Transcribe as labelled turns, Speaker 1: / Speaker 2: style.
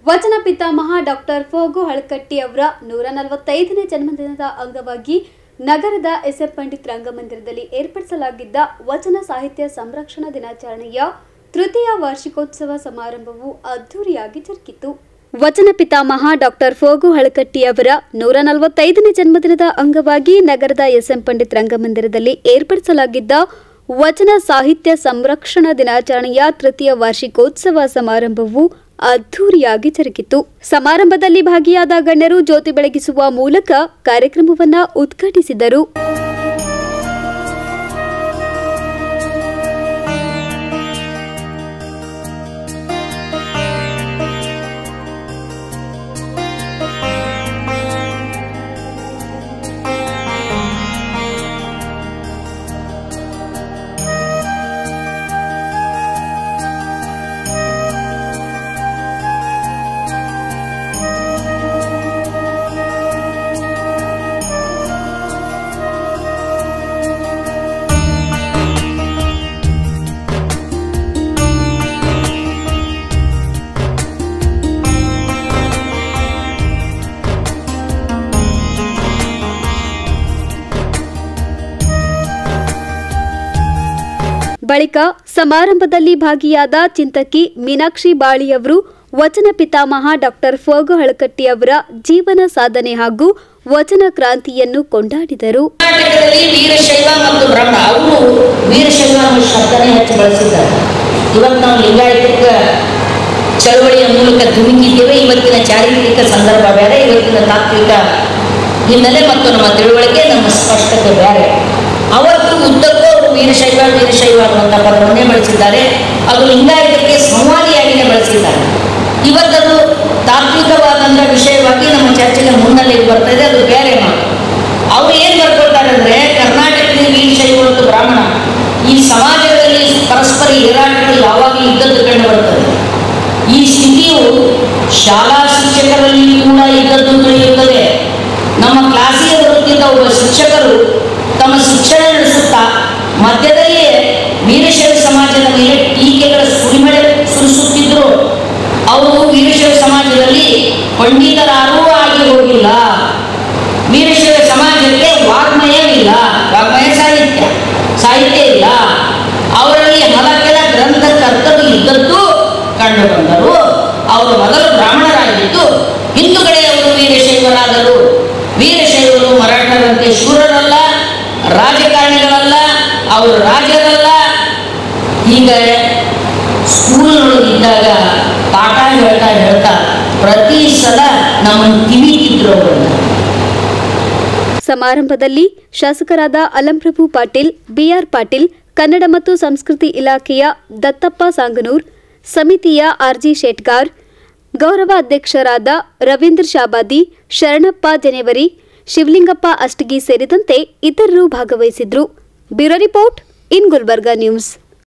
Speaker 1: ವಚನ ಪಿತಾಮಹ ಡಾಕ್ಟರ್ ಫೋಗು ಹಳಕಟ್ಟಿ ಅವರ 145ನೇ ಜನ್ಮದಿನದ ಅಂಗವಾಗಿ ನಗರದ ಎಸ್ಎಂ ಪಂಡಿತ್ ರಂಗಮಂದಿರದಲ್ಲಿ ಏರ್ಪಡಿಸಲಾಗಿದ್ದ ವಚನ ಸಾಹಿತ್ಯ ಸಂರಕ್ಷಣಾ ದಿನಾಚರಣೆಯ ತೃತೀಯ ವಾರ್ಷಿಕೋತ್ಸವ ಸಮಾರಂಭವು ಅದ್ದೂರಿಯಾಗಿ ಜರುಗಿತು. ವಚನ ಪಿತಾಮಹ ಡಾಕ್ಟರ್ ಫೋಗು ಹಳಕಟ್ಟಿ ಅವರ 145ನೇ ಜನ್ಮದಿನದ ಅಂಗವಾಗಿ ನಗರದ ಎಸ್ಎಂ ಪಂಡಿತ್ ರಂಗಮಂದಿರದಲ್ಲಿ ಏರ್ಪಡಿಸಲಾಗಿದ್ದ ವಚನ ಸಾಹಿತ್ಯ ಸಂರಕ್ಷಣಾ ದಿನಾಚರಣೆಯ ತೃತೀಯ ವಾರ್ಷಿಕೋತ್ಸವ ಸಮಾರಂಭವು ಅದ್ದೂರಿಯಾಗಿ ಜರುಗಿತು. ಸಮಾರಂಭದಲ್ಲಿ ಭಾಗಿಯಾದ ಗಣ್ಯರು ಜ್ಯೋತಿ ಬೆಳಗಿಸುವ ಮೂಲಕ ಕಾರ್ಯಕ್ರಮವನ್ನು ಉದ್ಘಾಟಿಸಿದರು. ಬಳಿಕ ಸಮಾರಂಭದಲ್ಲಿ ಭಾಗಿಯಾದ ಚಿಂತಕಿ ಮೀನಾಕ್ಷಿ ಬಾಳಿಯವರು ವಚನ ಪಿತಾಮಹ ಡಾಕ್ಟರ್ ಫೋಗು ಹಳಕಟ್ಟಿ ಅವರ ಜೀವನ ಸಾಧನೆ ಹಾಗೂ ವಚನ ಕ್ರಾಂತಿಯನ್ನು ಕೊಂಡಾಡಿದರು.
Speaker 2: ಕರ್ನಾಟಕದಲ್ಲಿ ವೀರಶೈವ ಮತ್ತು ಬ್ರಾಹ್ಮಣ ಅವರು ವೀರಶೈವ ಅನ್ನೋ ಶಬ್ದನೇ ಹೆಚ್ಚು ಬಳಸಿದ್ದಾರೆ. ಇವತ್ತು ನಾವು ಲಿಂಗಾಯತಿಕ ಚಳವಳಿಯ ಮೂಲಕ ಧುಮುಕಿದ್ದೇವೆ. ಇವತ್ತಿನ ಚಾರಿತ್ರಿಕ ಸಂದರ್ಭ ಬೇರೆ, ಇವತ್ತಿನ ತಾತ್ವಿಕ ಹಿನ್ನೆಲೆ ಮತ್ತು ನಮ್ಮ ತಿಳುವಳಿಕೆ, ನಮ್ಮ ಸ್ಪಷ್ಟತೆ ಬೇರೆ. ಅವತ್ತು ಉದ್ದಕ್ಕೂ ಅವರು ವೀರಶೈವ ಅನ್ನುವಂಥ ಪದವನ್ನೇ ಬಳಸಿದ್ದಾರೆ. ಅದು ಲಿಂಗಾಯತಕ್ಕೆ ಸಂವಾದಿಯಾಗಿಯೇ ಬಳಸಿದ್ದಾರೆ. ಇವತ್ತದು ತಾತ್ವಿಕವಾದಂಥ ವಿಷಯವಾಗಿ ನಮ್ಮ ಚರ್ಚೆಗೆ ಮುನ್ನೆಲೆ ಬರ್ತಾ ಇದೆ. ಅದು ಬೇರೆ ಮಾತು. ಅವರು ಏನು ಬರ್ಕೊಳ್ತಾರೆ ಅಂದರೆ, ಕರ್ನಾಟಕದಲ್ಲಿ ವೀರಶೈವ ಮತ್ತು ಬ್ರಾಹ್ಮಣ ಈ ಸಮಾಜದಲ್ಲಿ ಪರಸ್ಪರ ಹೋರಾಟಗಳು ಯಾವಾಗಲೂ ಇದ್ದದ್ದು ಕಂಡು ಬರ್ತದೆ. ಈ ಸ್ಥಿತಿಯು ಶಾಲಾ ಶಿಕ್ಷಕರಲ್ಲಿ ಕೂಡ ಇದ್ದದ್ದು ತಿಳಿಯುತ್ತದೆ. ನಮ್ಮ ಕ್ಲಾಸಿಗೆ ಬರುತ್ತಿದ್ದ ಒಬ್ಬ ಶಿಕ್ಷಕರು ತಮ್ಮ ಶಿಕ್ಷಣ ನಡೆಸುತ್ತಾ ಮಧ್ಯದಲ್ಲಿಯೇ ವೀರಶೈವ ಸಮಾಜದ ಮೇಲೆ ಟೀಕೆಗಳ ಸುರಿಮಳೆ ಸುರಿಸುತ್ತಿದ್ದರು. ಅವರು ವೀರಶೈವ ಸಮಾಜದಲ್ಲಿ ಪಂಡಿತರಾರೂ ಆಗಿ ಹೋಗಿಲ್ಲ. ವೀರಶೈವ ಸಮಾಜಕ್ಕೆ ವಾಗ್ಮಯವಿಲ್ಲ, ವಾಗ್ಮಯ ಸಾಹಿತ್ಯ ಇಲ್ಲ. ಅವರಲ್ಲಿ ಹಲಕೆಲ ಗ್ರಂಥಕರ್ತರು ಇದ್ದದ್ದು ಕಂಡು ಬಂದರು. ಅವರು ಮೊದಲು ಬ್ರಾಹ್ಮಣರಾಗಿದ್ದು ಹಿಂದೂಗಳೇ ಅವರು ವೀರಶೈವರಾದರು. ವೀರಶೈವರು ಮರಾಠರಂತೆ ಶೂರರಲ್ಲ, ರಾಜಕಾರಣಿಗಳಲ್ಲ, ಅವರು ರಾಜರಲ್ಲ. ಈಗ ಸ್ಕೂಲ್ನೊಳಗಿದ್ದಾಗ ಪಾಠ ಹೇಳ್ತಾ ಪ್ರತಿ ಸಲ ನಮ್ಮನ್ನು ತಿವಿತಿದ್ರು ಅವರನ್ನು.
Speaker 1: ಸಮಾರಂಭದಲ್ಲಿ ಶಾಸಕರಾದ ಅಲಂಪ್ರಭು ಪಾಟೀಲ್, ಬಿಆರ್ ಪಾಟೀಲ್, ಕನ್ನಡ ಮತ್ತು ಸಂಸ್ಕೃತಿ ಇಲಾಖೆಯ ದತ್ತಪ್ಪ ಸಾಂಗನೂರ್, ಸಮಿತಿಯ ಆರ್ಜಿ ಶೆಟ್ಗಾರ್, ಗೌರವ ಅಧ್ಯಕ್ಷರಾದ ರವೀಂದ್ರ ಶಾಬಾದಿ, ಶರಣಪ್ಪ ಜನೇವರಿ, ಶಿವಲಿಂಗಪ್ಪ ಅಷ್ಟಗಿ ಸೇರಿದಂತೆ ಇತರರು ಭಾಗವಹಿಸಿದ್ರು. Bureau report in Gulbarga news.